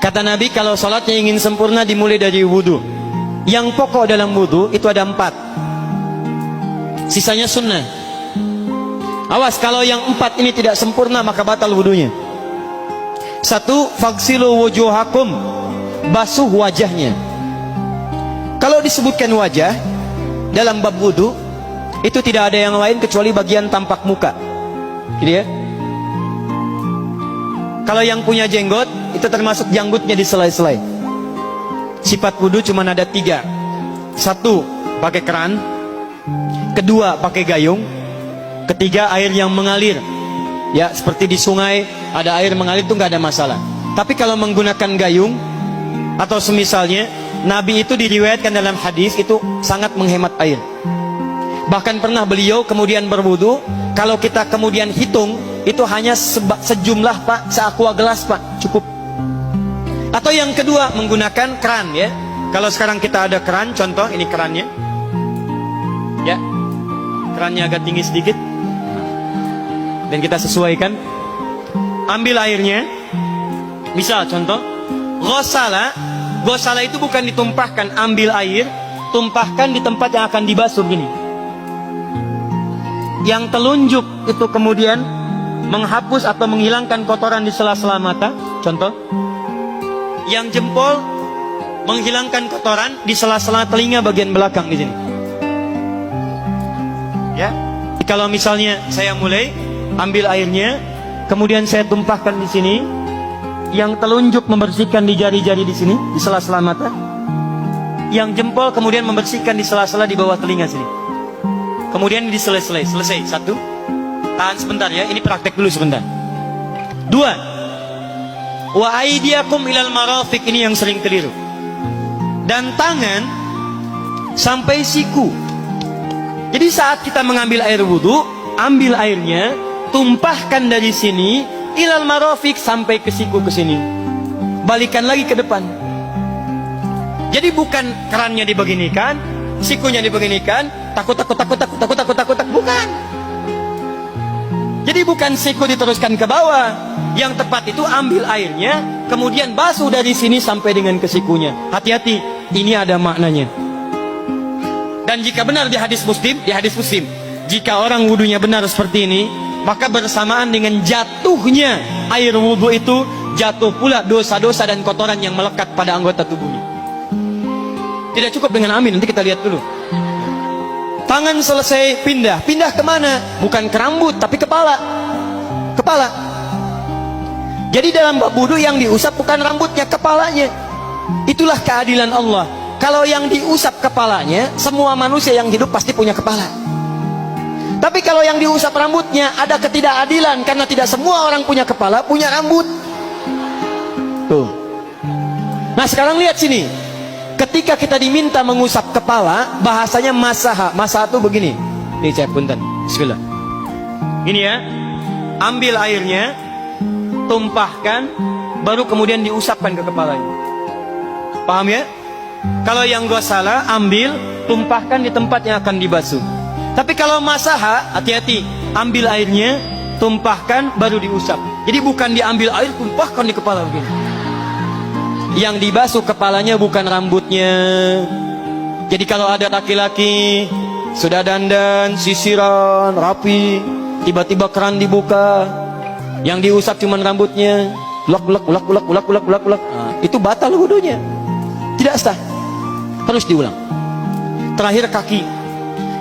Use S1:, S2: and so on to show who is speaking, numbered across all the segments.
S1: Kata Nabi, kalau sholatnya ingin sempurna dimulai dari wudhu. Yang pokok dalam wudhu itu ada 4. Sisanya sunnah. Awas, kalau yang 4 ini tidak sempurna maka batal wudhunya. 1. Faghsilu wujuhakum, basuh wajahnya. Kalau disebutkan wajah dalam bab wudhu, itu tidak ada yang lain kecuali bagian tampak muka, gitu ya. Kalau yang punya jenggot, itu termasuk janggutnya di selai-selai. Sifat wudhu cuma ada 3. 1, pakai keran. 2, pakai gayung. 3, air yang mengalir. Ya, seperti di sungai ada air mengalir, itu nggak ada masalah. Tapi kalau menggunakan gayung atau semisalnya, Nabi itu diriwayatkan dalam hadis itu sangat menghemat air. Bahkan pernah beliau kemudian berwudu, kalau kita kemudian hitung, itu hanya sejumlah Pak, seaqua gelas Pak, cukup. Atau yang kedua, menggunakan keran ya. Kalau sekarang kita ada keran, contoh ini kerannya. Ya, kerannya agak tinggi sedikit. Dan kita sesuaikan. Ambil airnya. Misal contoh, ghosala. Ghosala itu bukan ditumpahkan, ambil air, tumpahkan di tempat yang akan dibasuh gini. Yang telunjuk itu kemudian menghapus atau menghilangkan kotoran di sela-sela mata, contoh. Yang jempol menghilangkan kotoran di sela-sela telinga bagian belakang di sini. Ya. Kalau misalnya saya mulai ambil airnya, kemudian saya tumpahkan di sini. Yang telunjuk membersihkan di jari-jari di sini, di sela-sela mata. Yang jempol kemudian membersihkan di sela-sela di bawah telinga sini. Kemudian selesai. 1. Tahan sebentar ya, ini praktek dulu sebentar. 2. Wa aydiyakum ilal marafiq, ini yang sering keliru. Dan tangan sampai siku. Jadi saat kita mengambil air wudhu, ambil airnya, tumpahkan dari sini ilal marafiq sampai ke siku ke sini. Balikan lagi ke depan. Jadi bukan kerannya dibeginikan, sikunya dibeginikan, takut, bukan. Jadi bukan siku diteruskan ke bawah. Yang tepat itu ambil airnya, kemudian basuh dari sini sampai dengan ke sikunya. Hati-hati, ini ada maknanya. Dan jika benar di hadis Muslim, jika orang wudunya benar seperti ini, maka bersamaan dengan jatuhnya air wudhu itu, jatuh pula dosa-dosa dan kotoran yang melekat pada anggota tubuhnya. Tidak cukup dengan amin, nanti kita lihat dulu. Tangan selesai, pindah kemana? Bukan ke rambut, tapi kepala. Jadi dalam bab wudu yang diusap bukan rambutnya, kepalanya. Itulah keadilan Allah. Kalau yang diusap kepalanya, semua manusia yang hidup pasti punya kepala. Tapi kalau yang diusap rambutnya, ada ketidakadilan, karena tidak semua orang punya kepala, punya rambut. Tuh. Nah sekarang lihat sini. Ketika kita diminta mengusap kepala, bahasanya masaha. Masaha itu begini. Ini saya punten. Bismillah. Ini ya. Ambil airnya, tumpahkan, baru kemudian diusapkan ke kepalanya. Paham ya? Kalau yang gua salah, ambil, tumpahkan di tempat yang akan dibasuh. Tapi kalau masaha, hati-hati. Ambil airnya, tumpahkan, baru diusap. Jadi bukan diambil air, tumpahkan di kepala begini. Yang dibasuh kepalanya bukan rambutnya. Jadi kalau ada laki-laki sudah dandan, sisiran, rapi, tiba-tiba keran dibuka, yang diusap cuma rambutnya, ulak. Itu batal wudunya. Tidak sah. Harus diulang. Terakhir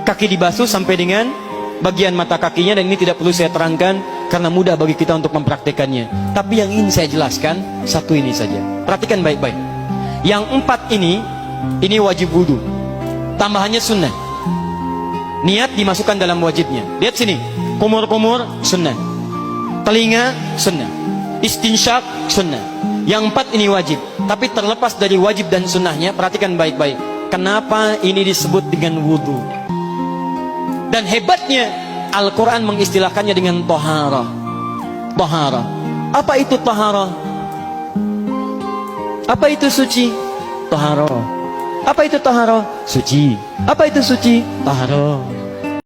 S1: kaki dibasuh sampai dengan bagian mata kakinya, dan ini tidak perlu saya terangkan karena mudah bagi kita untuk mempraktekannya. Tapi yang ingin saya jelaskan satu ini saja. Perhatikan baik-baik. Yang 4 ini wajib wudu. Tambahannya sunnah. Niat dimasukkan dalam wajibnya. Lihat sini. Kumur-kumur sunnah. Telinga sunnah. Istinsyak sunnah. Yang 4 ini wajib. Tapi terlepas dari wajib dan sunnahnya, perhatikan baik-baik. Kenapa ini disebut dengan wudu? Dan hebatnya Al-Quran mengistilahkannya dengan toharah. Toharah. Apa itu toharah? Apa itu suci? Toharah. Apa itu toharah? Suci. Apa itu suci? Toharah.